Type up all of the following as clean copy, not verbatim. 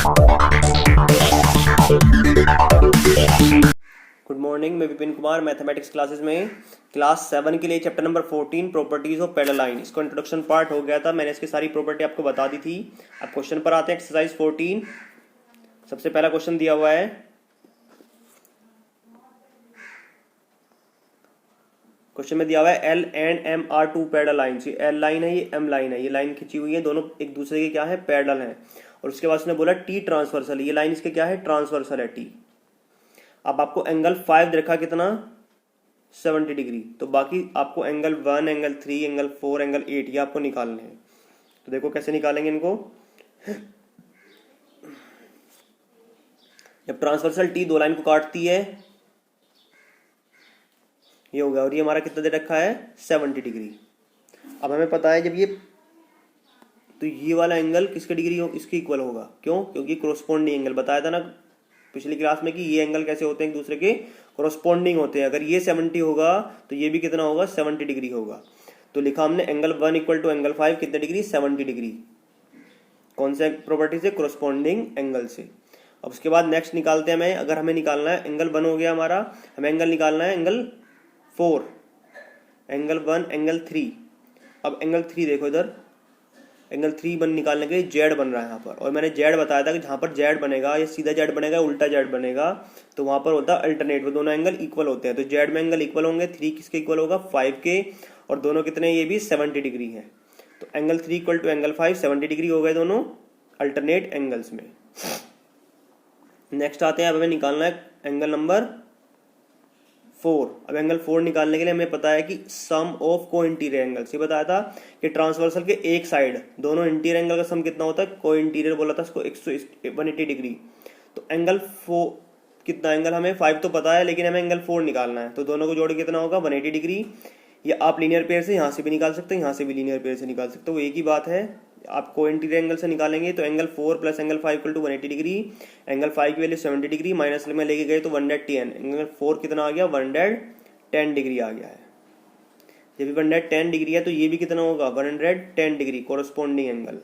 Good morning, मैं Vipin Kumar mathematics classes में class 7 के लिए chapter number 14 properties of parallel line. इसको इंट्रोडक्शन पार्ट हो गया था, मैंने इसकी सारी प्रॉपर्टी आपको बता दी थी। अब क्वेश्चन पर आते हैं। एक्सरसाइज 14 सबसे पहला क्वेश्चन दिया हुआ है। क्वेश्चन में दिया हुआ है L and M are two parallel lines. ये एल लाइन है, ये एम लाइन है, ये लाइन खिंची हुई है, दोनों एक दूसरे के क्या है, पैरेलल है। और उसके बाद उसने बोला टी ट्रांसवर्सल, ये लाइन इसके क्या है, ट्रांसवर्सल है टी। अब आपको एंगल 5 देखा कितना, 70 डिग्री। तो बाकी आपको एंगल 1, एंगल 3, एंगल 4, एंगल 8 ये आपको निकालने हैं। तो देखो कैसे निकालेंगे इनको। जब ट्रांसवर्सल टी दो लाइन को काटती है, ये हो गया। और ये हमारा कितना दे रखा है, 70 डिग्री। अब हमें पता है जब ये, तो ये वाला एंगल किसके डिग्री हो, इसके इक्वल होगा। क्यों? क्योंकि कोरोस्पोंडिंग एंगल बताया था ना पिछली क्लास में कि ये एंगल कैसे होते हैं, एक दूसरे के कोरोस्पोंडिंग होते हैं। अगर ये 70 होगा तो ये भी कितना होगा, 70 डिग्री होगा। तो लिखा हमने एंगल 1 इक्वल टू एंगल 5 कितने डिग्री, 70 डिग्री। कौन से प्रॉपर्टी से, कोरोस्पोंडिंग एंगल से। अब उसके बाद नेक्स्ट निकालते हैं हमें। अगर हमें निकालना है, एंगल 1 हो गया हमारा, हमें एंगल निकालना है एंगल 4, एंगल 1, एंगल 3। अब एंगल 3 देखो इधर, एंगल 3 निकालने के लिए जेड बन रहा है यहाँ पर। और मैंने जेड बताया था कि जहाँ पर जेड बनेगा, या सीधा जेड बनेगा, उल्टा जेड बनेगा, तो वहाँ पर होता है अल्टरनेट, वो दोनों एंगल इक्वल होते हैं। तो जेड में एंगल इक्वल होंगे। 3 किसके इक्वल होगा, 5 के। और दोनों कितने, ये भी 70 डिग्री है। तो angle 3 equal to angle 5 70 degree हो गए दोनों अल्टरनेट एंगल्स में। नेक्स्ट आते हैं, अब हमें निकालना है एंगल नंबर 4। अब एंगल 4 निकालने के लिए हमें पता है कि सम ऑफ को इंटीरियर एंगल्स, ये बताया था कि ट्रांसवर्सल के एक साइड दोनों इंटीरियर एंगल का सम कितना होता है, को इंटीरियर बोला था इसको, 180 डिग्री। तो एंगल 4 कितना, एंगल हमें 5 तो पता है, लेकिन हमें एंगल 4 निकालना है। तो दोनों को जोड़ के कितना होगा, 180 डिग्री। ये आप लीनियर पेयर से यहाँ से भी निकाल सकते हैं, यहाँ से भी लीनियर पेयर से निकाल सकते हो, वो एक ही बात है। आप को इंटीरियर एंगल से निकालेंगे तो angle 4 plus angle 5 equal to 180 degree. Angle 5 की वैल्यू 70 डिग्री, माइनस में लेके गए तो 110। एंगल 4 कितना आ गया, 110 डिग्री आ गया है। जब भी 110 डिग्री है तो ये भी कितना होगा, 110 डिग्री कोरोस्पोंडिंग एंगल।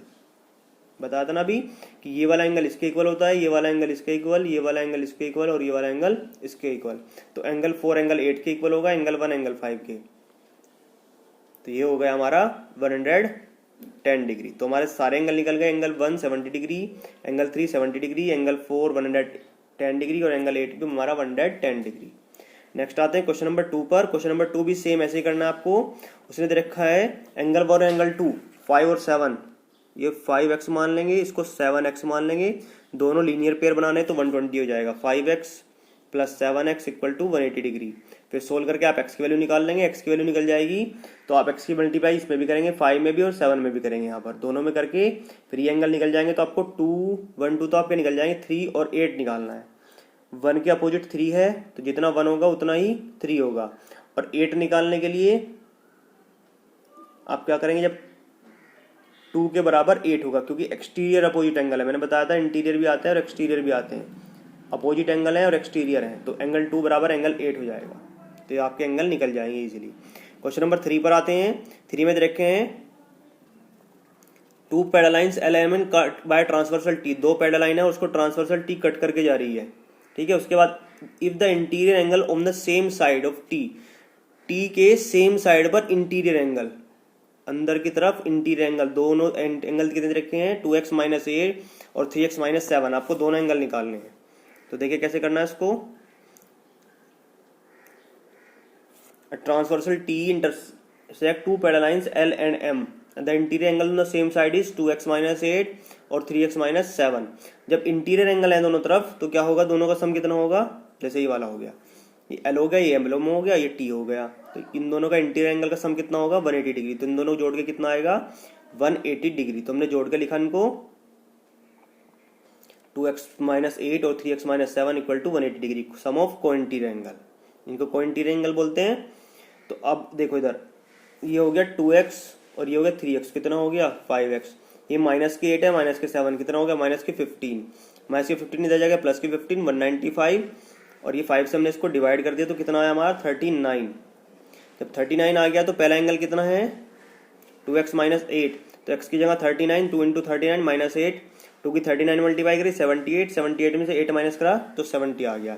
बताया था ना अभी कि ये वाला एंगल इसके इक्वल होता है, ये वाला एंगल इसके इक्वल, ये वाला एंगल इसके इक्वल, और ये वाला एंगल इसके इक्वल। तो एंगल 4 एंगल 8 के इक्वल होगा, एंगल 1 एंगल 5 के। तो ये हो गया हमारा 110 डिग्री। तो हमारे सारे एंगल निकल गए। Angle 1 70 degree, angle 3 70 degree, angle 4 110 degree, और एंगल 8 भी हमारा 110 डिग्री। नेक्स्ट आते हैं क्वेश्चन नंबर 2 पर। क्वेश्चन नंबर 2 भी सेम ऐसे ही करना है आपको। उसने दे रखा है एंगल 1 और एंगल 2, 5 और 7। ये 5x मान लेंगे, इसको 7x मान लेंगे। दोनों लीनियर पेयर बनाने तो 120 हो जाएगा। 5x plus 7x equal to 180 degree. फिर सोल्व करके आप x की वैल्यू निकाल लेंगे, x की वैल्यू निकल जाएगी। तो आप x की मल्टीप्लाई इसमें भी करेंगे, 5 में भी और 7 में भी करेंगे। यहाँ पर दोनों में करके फिर ये एंगल निकल जाएंगे। तो आपको 2, 1, 2 तो आपके निकल जाएंगे। 3 और 8 निकालना है। 1 के अपोजिट 3 है, तो जितना 1 होगा उतना ही 3 होगा। और 8 निकालने के लिए आप क्या करेंगे, जब 2 के बराबर 8 होगा, क्योंकि एक्सटीरियर अपोजिट एंगल है। मैंने बताया था इंटीरियर भी आते हैं और एक्सटीरियर भी आते हैं। अपोजिट एंगल है और एक्सटीरियर है, तो एंगल 2 बराबर एंगल 8 हो जाएगा। तो आपके एंगल निकल जाएंगे इजीली। क्वेश्चन नंबर 3 पर आते हैं। 3 में रखे हैं 2 parallel lines L M N cut by transversal T. 2 parallel line है, उसको ट्रांसवर्सल टी कट करके जा रही है। ठीक है। उसके बाद if the interior angle on the same side of T, T के सेम साइड पर इंटीरियर एंगल, अंदर की तरफ इंटीरियर एंगल, दोनों एंगल कितने रखे हैं, 2x माइनस 8 और 3x माइनस 7। आपको दोनों एंगल निकालने हैं। तो देखिए कैसे करना है इसको। Transversal T intersect 2 parallel lines L and M. The interior angle on the same side is 2x minus 8 और 3x माइनस 7। जब इंटीरियर एंगल है दोनों तरफ तो क्या होगा, दोनों का सम कितना होगा, जैसे ये वाला हो गया, ये L हो गया, ये M हो गया, ये T हो गया। तो इन दोनों का इंटीरियर एंगल का सम कितना होगा, 180 डिग्री। तो इन दोनों जोड़ के कितना आएगा, 180 डिग्री। तो हमने जोड़ के लिखा इनको 2x माइनस 8 और 3x minus 7 equal to 180 degree, sum of co interior angle. इनको को इंटीरियर एंगल बोलते हैं। तो अब देखो इधर, ये हो गया 2x और ये हो गया 3x, कितना हो गया 5x। ये माइनस के 8 है, माइनस के 7 कितना हो गया, माइनस के 15। माइनस के 15 इधर जाएगा, प्लस के 15 195। और ये 5 से हमने इसको डिवाइड कर दिया तो कितना आया हमारा 39। जब 39 आ गया तो पहला एंगल कितना है 2x माइनस 8, तो x की जगह 39, 2 इंटू 39 माइनस 8, 2 की 39 मल्टीप्लाई करी 78, 78 में से 8 माइनस करा तो 70 आ गया।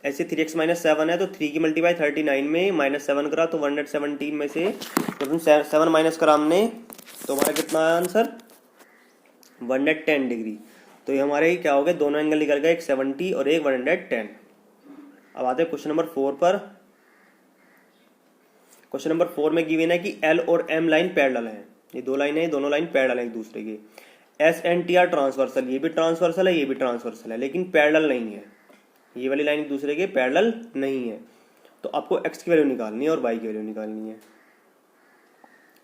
ऐसे 3x माइनस 7 है तो 3 की मल्टीप्लाई 39 में माइनस 7 करा तो 117 में से 7 माइनस करा हमने तो हमारा कितना आया आंसर 110 डिग्री। तो ये हमारे क्या हो गए, दोनों एंगल निकल गए, एक 70 और एक 110। अब आते हैं क्वेश्चन नंबर 4 पर। क्वेश्चन नंबर 4 में गिवन है कि L और M लाइन पैरेलल है। ये दो लाइन है, दोनों लाइन पैरेलल है एक दूसरे के। S and T are transversal, ये भी ट्रांसवर्सल है, ये भी ट्रांसवर्सल है, लेकिन पैरेलल नहीं है। ये वाली लाइन एक दूसरे के पैरेलल नहीं है। तो आपको x की वैल्यू निकालनी है और y की वैल्यू निकालनी है।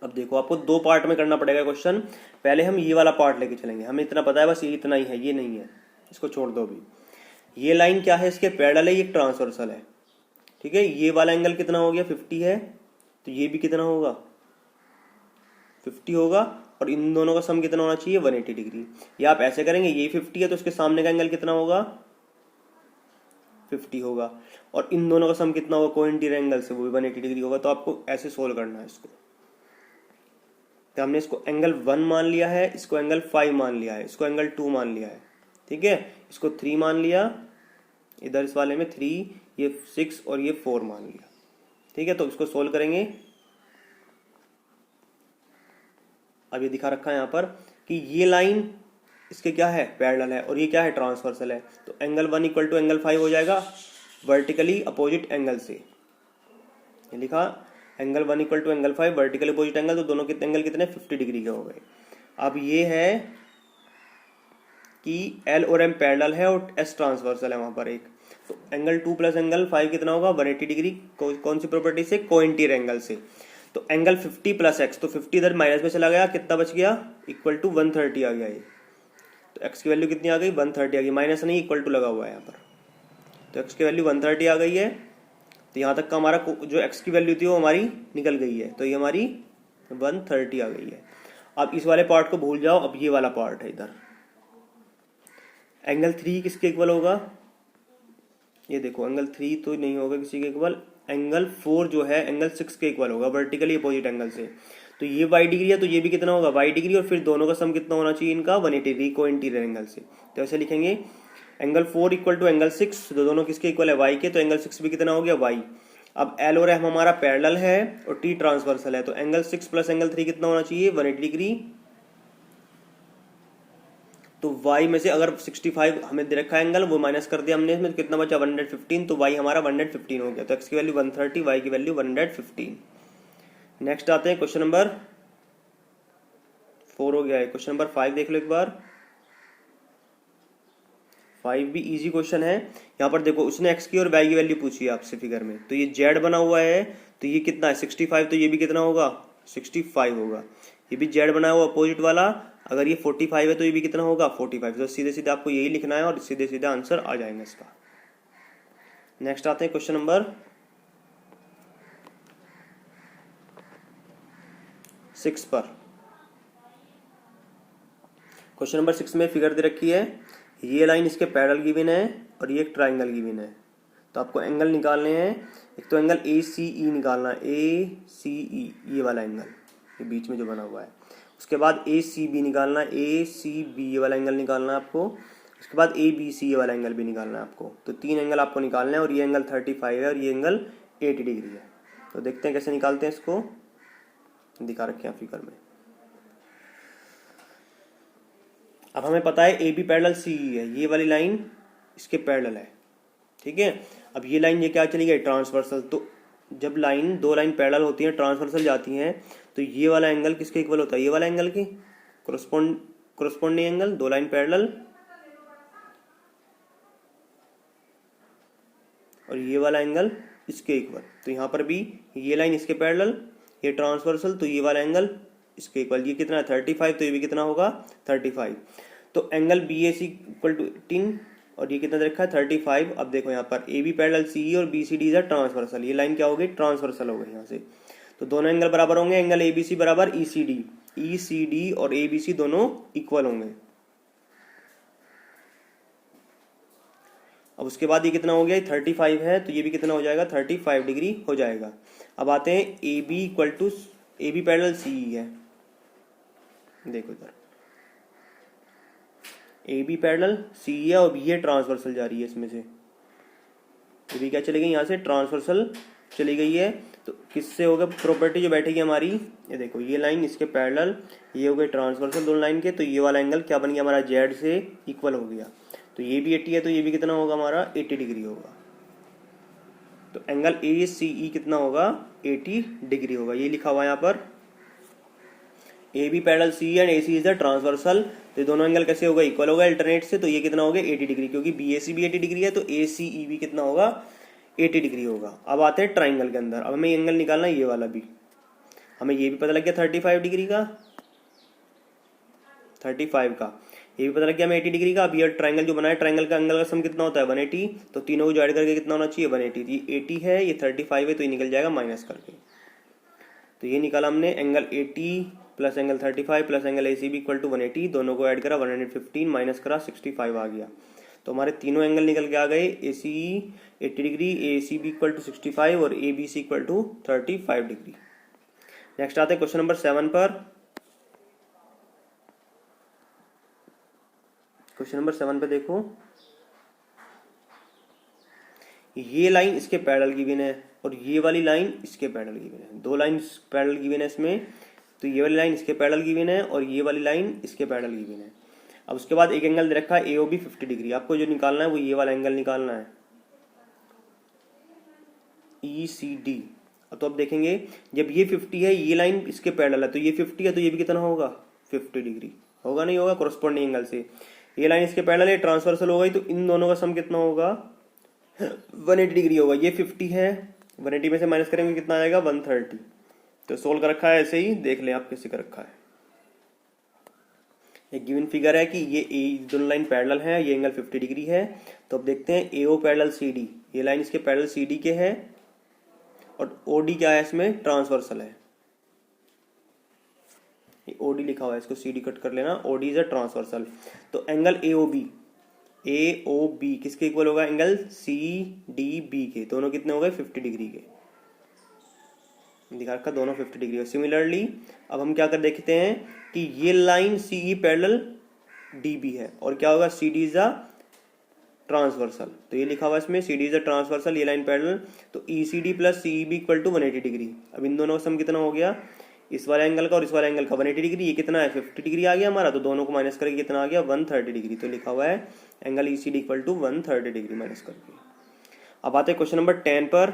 अब देखो आपको दो पार्ट में करना पड़ेगा क्वेश्चन। पहले हम ये वाला पार्ट लेके चलेंगे, हमें इतना पता है बस, ये इतना ही है, ये नहीं है, इसको छोड़ दो अभी। ये लाइन क्या है, इसके पैरेलल है, ये ट्रांसवर्सल है, ठीक है। ये वाला एंगल कितना हो गया 50 है, तो ये भी कितना होगा 50 होगा, और इन दोनों का सम कितना होना चाहिए 180 डिग्री। या आप ऐसे करेंगे, ये 50 है तो उसके सामने का एंगल कितना होगा 50 होगा, और इन दोनों का सम कितना होगा कोइंटीरियर एंगल से, वो भी 180 डिग्री होगा। तो आपको ऐसे सोल्व करना है इसको। तो हमने इसको एंगल 1 मान लिया है, इसको एंगल 5 मान लिया है, इसको एंगल 2 मान लिया है, ठीक है। इसको 3 मान लिया, इधर इस वाले में 3, ये 6 और ये 4 मान लिया, ठीक है। तो इसको सोल्व करेंगे। अब ये दिखा रखा है यहाँ पर कि ये लाइन इसके क्या है पैरेलल है, और ये क्या है ट्रांसवर्सल है। तो एंगल 1 इक्वल टू एंगल 5 हो जाएगा वर्टिकली अपोजिट एंगल से। ये लिखा angle 1 equal to angle 5 vertically opposite angle, तो दोनों कितने एंगल कितने 50 डिग्री के हो गए। अब ये है कि L और M पैरेलल है और S ट्रांसवर्सल है वहां पर एक। तो एंगल 2 प्लस एंगल 5 कितना होगा 180 डिग्री। कौन सी प्रॉपर्टी से, कोइंटीरियर एंगल से। तो एंगल 50 प्लस एक्स, तो 50 इधर माइनस में चला गया, कितना बच गया इक्वल टू 130 आ गया ये। तो एक्स की वैल्यू कितनी आ गई 130 आ गई, माइनस नहीं इक्वल टू लगा हुआ है यहाँ पर। तो एक्स की वैल्यू 130 आ गई है। तो यहाँ तक का हमारा जो एक्स की वैल्यू थी वो हमारी निकल गई है, तो ये हमारी 130 आ गई है। अब इस वाले पार्ट को भूल जाओ, अब ये वाला पार्ट है इधर। एंगल 3 किसके इक्वल होगा, ये देखो एंगल 3 तो नहीं होगा किसी के इक्वल। एंगल 4 जो है एंगल 6 के इक्वल होगा वर्टिकली अपोजिट एंगल से। तो ये y डिग्री है तो ये भी कितना होगा y डिग्री, और फिर दोनों का सम कितना होना चाहिए इनका 180 डिग्री कोइंटीरियर एंगल से। तो ऐसे लिखेंगे एंगल 4 इक्वल टू एंगल 6, तो दोनों किसके इक्वल है y के, तो एंगल 6 भी कितना हो गया y। अब L और M हमारा पैरेलल है और T ट्रांसवर्सल है, तो एंगल 6 प्लस एंगल 3 कितना होना चाहिए 180 डिग्री। तो y में से अगर 65 हमें दे रखा एंगल वो माइनस कर दिया हमने इसमें, तो कितना बचा 115, तो y हमारा 115 हो गया। तो x की वैल्यू 130, y की वैल्यू 115। नेक्स्ट आते हैं क्वेश्चन नंबर 4 हो गया है। क्वेश्चन नंबर 5 देख लो एक बार। 5 भी इजी क्वेश्चन है। यहाँ पर देखो उसने x की और y की वैल्यू पूछी है आपसे फिगर में, तो ये z बना हुआ है, तो ये कितना है 65, तो ये भी कितना होगा 65 होगा। ये भी z बना हुआ अपोजिट वाला, अगर ये 45 है तो ये भी कितना होगा 45। तो सीधे सीधे आपको यही लिखना है और सीधे सीधे आंसर आ जाएगा इसका। नेक्स्ट आते हैं क्वेश्चन नंबर 6 पर। क्वेश्चन नंबर 6 में फिगर दे रखी है, ये लाइन इसके पैरेलल गिवन है और ये एक ट्राइंगल गिवन है। तो आपको एंगल निकालने हैं, एक तो एंगल ACE निकालना है, ACE ये वाला एंगल, ये बीच में जो बना हुआ है। उसके बाद ACB निकालना है, ACB ये वाला एंगल निकालना है आपको। उसके बाद ABC ये वाला एंगल भी निकालना है आपको। तो 3 एंगल आपको निकालना है, और ये एंगल 35 है और ये एंगल 80 डिग्री है। तो देखते हैं कैसे निकालते हैं इसको, दिखा रखे हैं फिगर में। अब हमें पता है AB पैरेलल CE है, ये वाली लाइन इसके पैरेलल है, ठीक है। अब ये लाइन ये क्या चली गई ट्रांसवर्सल। तो जब दो लाइन पैरेलल होती हैं ट्रांसवर्सल जाती हैं, तो ये वाला एंगल किसके इक्वल होता है, ये वाला एंगल की कोरस्पोंडिंग एंगल, दो लाइन पैरेलल, और ये वाला एंगल इसके इक्वल। तो यहाँ पर भी ये लाइन इसके पैरेलल, ये ट्रांसवर्सल, तो ये वाला एंगल इसके इक्वल। ये कितना है 35, तो ये भी कितना होगा 35। तो एंगल BAC इक्वल टू 18, और ये कितना रखा है 35। अब देखो यहाँ पर AB पैरेलल CE और BCD इज ट्रांसवर्सल, ये लाइन क्या हो गई ट्रांसवर्सल हो गई यहाँ से। तो दोनों एंगल बराबर होंगे, एंगल ABC बराबर ECD और ABC दोनों इक्वल होंगे। अब उसके बाद ये कितना हो गया 35 है, तो ये भी कितना हो जाएगा 35 डिग्री हो जाएगा। अब आते हैं AB equal to AB parallel CE है, देखो इधर ए बी पैरेलल, सी है और बी है ट्रांसवर्सल जा रही है इसमें से, ये भी क्या चली गई यहाँ से ट्रांसवर्सल चली गई है। तो किससे होगा प्रॉपर्टी जो बैठेगी हमारी, ये देखो ये लाइन इसके पैरेलल, ये हो गए ट्रांसवर्सल दोनों लाइन के, तो ये वाला एंगल क्या बन गया हमारा जेड से इक्वल हो गया। तो ये भी 80 है तो ये भी कितना होगा हमारा 80 डिग्री होगा। तो एंगल ए सी ई कितना होगा 80 डिग्री होगा, ये लिखा हुआ है यहाँ पर। A B parallel C and A C is the transversal, तो दोनों एंगल कैसे होगा इक्वल होगा अल्टरनेट से, तो ये कितना होगा 80 डिग्री, क्योंकि बी ए सी भी 80 डिग्री है तो ए सी ई भी कितना होगा 80 डिग्री होगा। अब आते हैं ट्राइंगल के अंदर, अब हमें एंगल निकालना है ये वाला भी, हमें ये भी पता लग गया 35 डिग्री का, 35 का ये भी पता लग गया हमें 80 डिग्री का। अब ये ट्राइंगल जो बना है, ट्राइंगल का एंगल का सम कितना होता है 180, तो तीनों को जो ऐड करके कितना होना चाहिए 180, ये 80 है ये 35 है तो ये निकल जाएगा माइनस करके। तो ये निकाला हमने angle 80 plus angle 35 plus angle A C B equal to 180, दोनों को ऐड करा 115 माइनस करा 65 आ गया। तो हमारे तीनों एंगल निकल के आ गए, A C 80 degree, A C B equal to 65 और A B C equal to 35 degree. Next आते हैं क्वेश्चन नंबर 7 पर। क्वेश्चन नंबर 7 पे देखो, ये लाइन इसके पैरेलल गिवन है और ये वाली लाइन इसके पैरेलल गिवन है, दो लाइन पैरेलल गिवन है इसमें। तो ये वाली लाइन इसके पैरेलल गिवन है और ये वाली लाइन इसके पैरेलल गिवन है। अब उसके बाद एक एंगल दे रखा है एओबी 50 डिग्री, आपको जो निकालना है वो ये वाला एंगल निकालना है ECD। तो अब देखेंगे जब ये 50 है, ये लाइन इसके पैरेलल है, तो ये 50 है तो ये भी कितना होगा 50 डिग्री होगा, नहीं होगा कोरस्पोंडिंग एंगल से। ये लाइन इसके पैरेलल है, ट्रांसवर्सल हो गई, तो इन दोनों का सम कितना होगा 180 डिग्री होगा। ये 50 है, 180 में से माइनस करेंगे कितना आएगा 130। तो सोल्व कर रखा है, ऐसे ही देख लें आप कैसे कर रखा है। एक गिवन फिगर है कि ये दोनों लाइन पैरेलल है, ये एंगल 50 डिग्री है। तो अब देखते हैं एओ पैरेलल CD, ये लाइन इसके पैरेलल CD के है और OD क्या है इसमें ट्रांसवर्सल है, ये OD लिखा हुआ है, इसको CD कट कर लेना, OD इज अ ट्रांसवर्सल। तो एंगल AOB किसके इक्वल होगा एंगल CDB के, दोनों कितने हो गए 50 डिग्री के, दिखा रखा दोनों 50 डिग्री। सिमिलरली अब हम क्या कर देखते हैं कि ये लाइन CE पैरेलल DB है और क्या होगा CD इज अ ट्रांसवर्सल, तो ये लिखा हुआ इसमें CD इज अ ट्रांसवर्सल, ये लाइन पैरेलल, तो ECD plus CEB equal to 180 degree. अब इन दोनों का सम कितना हो गया, इस वाले एंगल का और इस वाले एंगल का 180 डिग्री, ये कितना है 50 डिग्री आ गया हमारा, तो दोनों को माइनस करके कितना आ गया 130 डिग्री। तो लिखा हुआ है angle ECD equal to 130 degree minus करके। अब आते हैं क्वेश्चन नंबर 10 पर,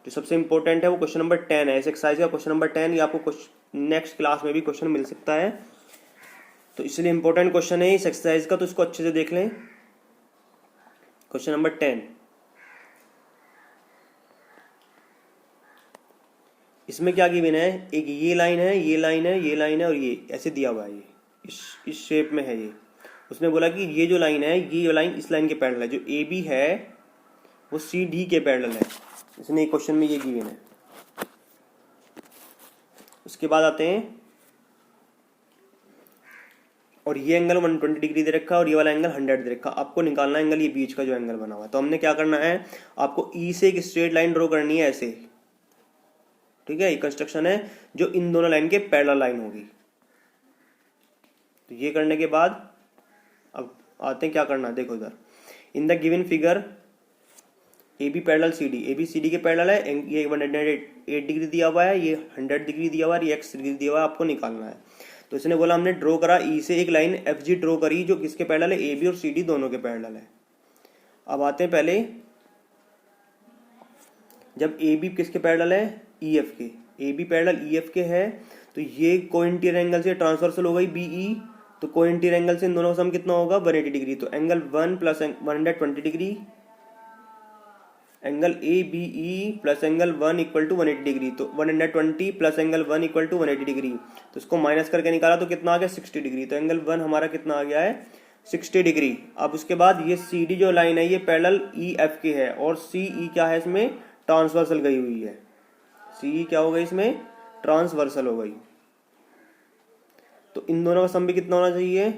जो सबसे इंपॉर्टेंट है वो क्वेश्चन नंबर 10 है। इस एक्सरसाइज का क्वेश्चन नंबर 10 ये आपको नेक्स्ट क्लास में भी क्वेश्चन मिल सकता है, तो इसलिए इंपॉर्टेंट क्वेश्चन है इस एक्सरसाइज का, तो इसको अच्छे से देख लें। क्वेश्चन नंबर 10, इसमें क्या गिवन है, एक ये लाइन है, ये लाइन है, ये लाइन है और ये ऐसे दिया हुआ है, ये इस शेप में है ये। उसने बोला कि ये जो लाइन है, ये लाइन इस लाइन के पैरेलल है, जो AB है वो CD के पैरेलल है, इसने एक क्वेश्चन में ये गिवन है। उसके बाद आते हैं, और ये एंगल 120 डिग्री दे रखा है और ये वाला एंगल 100 दे रखा है, आपको निकालना है एंगल ये बीच का जो एंगल बना हुआ है। तो हमने क्या करना है, आपको E से एक स्ट्रेट लाइन ड्रॉ करनी है ऐसे, ठीक है, ये कंस्ट्रक्शन है जो इन दोनों लाइन के पैरेलल लाइन होगी। तो ये करने के बाद अब आते हैं क्या करना है, देखो इधर in the given figure AB parallel CD, AB CD के पैरेलल है, ये 108 डिग्री दिया हुआ है, ये 100 डिग्री दिया हुआ है, ये x डिग्री दिया हुआ है, आपको निकालना है। तो इसने बोला हमने ड्रॉ करा E से एक लाइन FG ड्रॉ करी जो किसके पैरेलल है, AB और CD दोनों के पैरेलल है। अब आते हैं पहले, जब AB किसके पैरेलल है EF के, AB पैरेलल EF के है, तो ये कोइंटीरियर एंगल से ट्रांसवर्सल हो गई BE, तो कोइंटीरियर एंगल से इन दोनों का सम कितना होगा 180 डिग्री। तो angle 1 plus 120 degree, angle ABE plus angle 1 equal to 180 degree, तो 120 plus angle 1 equal to 180 degree, तो इसको माइनस करके निकाला तो कितना आ गया 60 डिग्री। तो एंगल 1 हमारा कितना आ गया है 60 डिग्री। अब उसके बाद ये CD जो लाइन है ये पैरेलल EF के है और CE क्या है इसमें ट्रांसवर्सल गई हुई है, CE क्या हो गई इसमें ट्रांसवर्सल हो गई। तो इन दोनों का सम भी कितना होना चाहिए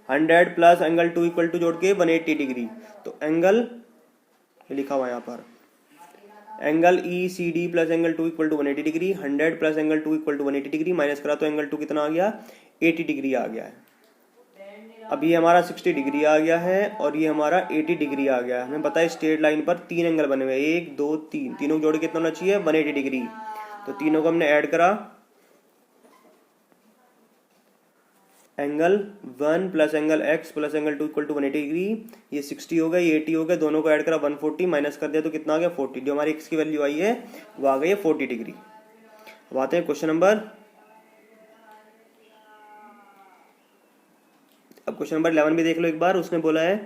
100 प्लस एंगल 2 इक्वल टू जोड़ के 180 डिग्री। तो एंगल लिखा हुआ है यहाँ पर, angle ECD plus angle 2 equal to 180 degree, 100 plus angle 2 equal to 180 degree, minus करा तो एंगल 2 कितना आ गया 80 डिग्री आ गया है। अब ये हमारा 60 डिग्री आ गया है और ये हमारा 80 डिग्री आ गया है। हमें पता है स्ट्रेट लाइन पर 3 एंगल बने हुए हैं, 1 2 3, तीनों को जोड़ के कितना होना चाहिए 180 डिग्री। तो तीनों को हमने ऐड करा, angle 1 plus angle x plus angle 2 equal to 180 degree. ये 60 हो गया, ये 80 हो गया, दोनों को ऐड करा 140, माइनस कर दिया तो कितना आ गया 40। जो हमारी x की वैल्यू आई है वो आ गई है 40 डिग्री। अब आते हैं क्वेश्चन नंबर 11 भी देख लो एक बार। उसने बोला है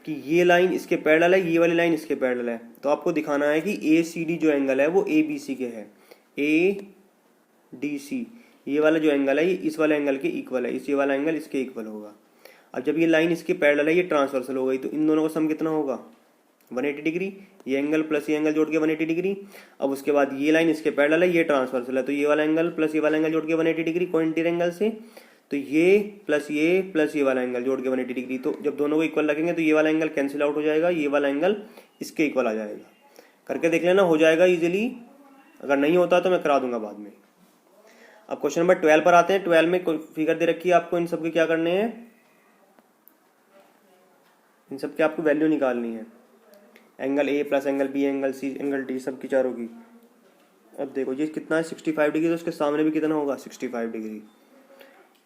कि ये लाइन इसके पैरेलल है, ये वाली लाइन इसके पैरेलल है। तो आपको दिखाना है कि ACD जो एंगल है वो ABC के है, ADC ये वाला जो एंगल है ये इस वाले एंगल के इक्वल है, ये वाला एंगल इसके इक्वल होगा। अब जब ये लाइन इसके पैरेलल है, ये ट्रांसवर्सल हो गई, तो इन दोनों का सम कितना होगा 180 डिग्री। ये एंगल प्लस ये एंगल जोड़ के 180 डिग्री। अब उसके बाद ये लाइन इसके पैरेलल है, ये ट्रांसवर्सल है, तो ये वाला एंगल प्लस ये वाला एंगल जोड़ के 180 डिग्री कोइंटर एंगल से। तो ये प्लस ये वाला एंगल जोड़ के 180 डिग्री। तो जब दोनों को इक्वल रखेंगे तो ये वाला एंगल कैंसिल आउट हो जाएगा, ये वाला एंगल इसके इक्वल आ जाएगा। करके देख लेना, हो जाएगा इजीली। अगर नहीं होता तो मैं करा दूंगा बाद में। अब क्वेश्चन नंबर 12 पर आते हैं। 12 में फिगर दे रखी है आपको, इन सब के क्या करने हैं, इन सब की आपको वैल्यू निकालनी है। Angle A plus angle B angle C angle D सब की चारों की। अब देखो ये कितना है 65 डिग्री, तो उसके सामने भी कितना होगा 65 डिग्री।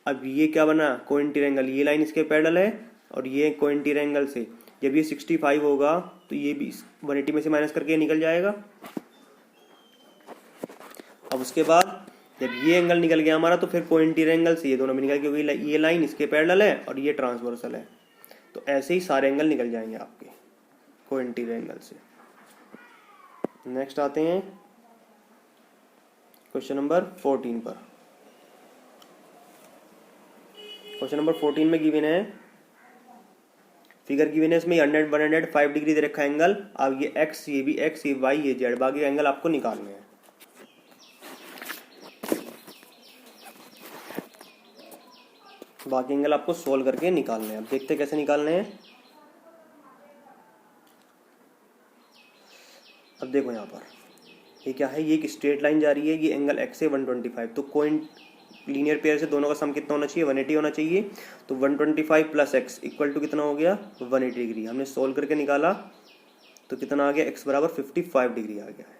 अब ये क्या बना कोइंटर एंगल, ये लाइन इसके पैरेलल है और ये कोइंटर एंगल से जब ये 65 होगा तो ये भी 180 में से माइनस करके निकल जाएगा। अब उसके बाद जब ये एंगल निकल गया हमारा तो फिर कोइंटर एंगल से ये दोनों भी निकल, क्योंकि ये लाइन इसके पैरेलल है और ये ट्रांसवर्सल है। तो ऐसे ही सारे एंगल निकल जाएंगे आपके कोइंटर एंगल से। नेक्स्ट आते हैं क्वेश्चन नंबर 14 पर। क्वेश्चन नंबर 14 में गिवन है, फिगर गिवन है, इसमें 105 डिग्री दे रखा है एंगल। अब ये x, ये भी x, ये y, ये z, बाकी एंगल आपको निकालने हैं। बाकी एंगल आपको सोल्व करके निकालने हैं। अब देखते हैं कैसे निकालने हैं। अब देखो यहाँ पर ये क्या है, ये एक स्ट्रेट लाइन जा रही है, ये एंगल x है 125। तो कोइन लीनियर पेयर से दोनों का सम कितना होना चाहिए 180 होना चाहिए। तो 125 प्लस x इक्वल टू कितना हो गया 180 डिग्री। हमने सोल्व करके निकाला तो कितना आ गया x बराबर 55 डिग्री आ गया है।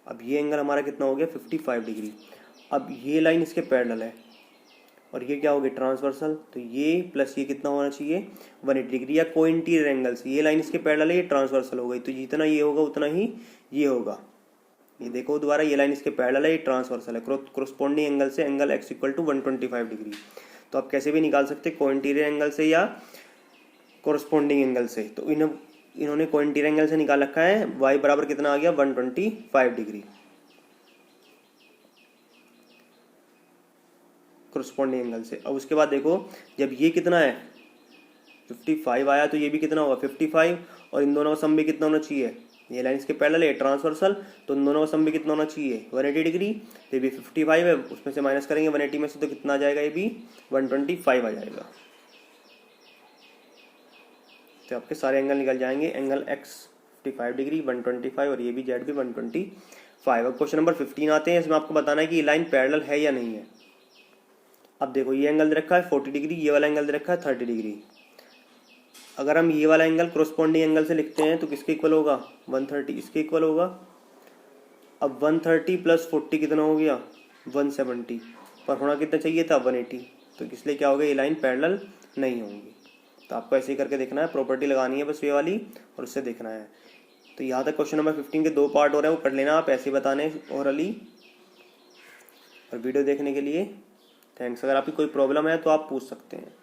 अब ये एंगल हमारा कितना हो गया 55 डिग्री। अब ये लाइन इसके पैरेलल है और ये क्या हो गया ट्रांसवर्सल, तो ये प्लस ये कितना होना चाहिए 180 डिग्री। या कोइंटर एंगल से ये लाइन इसके पैरेलल है, ये ट्रांसवर्सल हो गई, तो जितना ये होगा उतना ही ये होगा। ये देखो दोबारा, ये लाइन इसके पैरेलल है, ये ट्रांसवर्सल है, कोरस्पोंडिंग एंगल से angle x equal to 125 degree. तो आप कैसे भी निकाल सकते हैं, कोइंटर एंगल से या कोरस्पोंडिंग एंगल से। तो इन्होंने कोइंटर एंगल से निकाल रखा है, y बराबर कितना आ गया 125 डिग्री कोरस्पोंडिंग एंगल से। अब उसके बाद देखो जब ये कितना है 55 आया तो ये भी कितना होगा 55, और इन दोनों का सम भी कितना होना चाहिए, ये लाइन इसके पैरेलल है ट्रांसवर्सल, तो इन दोनों का सम भी कितना होना चाहिए 180 डिग्री। तो ये भी 55 है, उसमें से माइनस करेंगे 180 में से तो कितना आ जाएगा, ये भी 125 आ जाएगा। तो आपके सारे एंगल निकल जाएंगे, एंगल x 55 डिग्री 125 और ये भी z भी 125। अब क्वेश्चन नंबर 15 आते हैं। इसमें आपको बताना है कि ये लाइन पैरेलल है या नहीं है। अब देखो ये एंगल दे रखा है 40 डिग्री, ये वाला एंगल दे रखा है 30 डिग्री। अगर हम ये वाला एंगल कोरस्पोंडिंग एंगल से लिखते हैं तो किसके इक्वल होगा 130, इसके इक्वल होगा। अब 130 प्लस 40 कितना हो गया 170, पर होना कितना चाहिए था 180, तो इसलिए क्या हो गया ये लाइन पैरेलल नहीं होंगी। तो आपको ऐसे ही करके देखना है, प्रॉपर्टी लगानी है बस ये वाली और उससे देखना है। तो यहाँ तक क्वेश्चन नंबर 15 के 2 पार्ट हो रहे हैं, वो कर लेना आप ऐसे बताने ओरली। और वीडियो देखने के लिए थैंक्स। अगर आपकी कोई प्रॉब्लम है तो आप पूछ सकते हैं।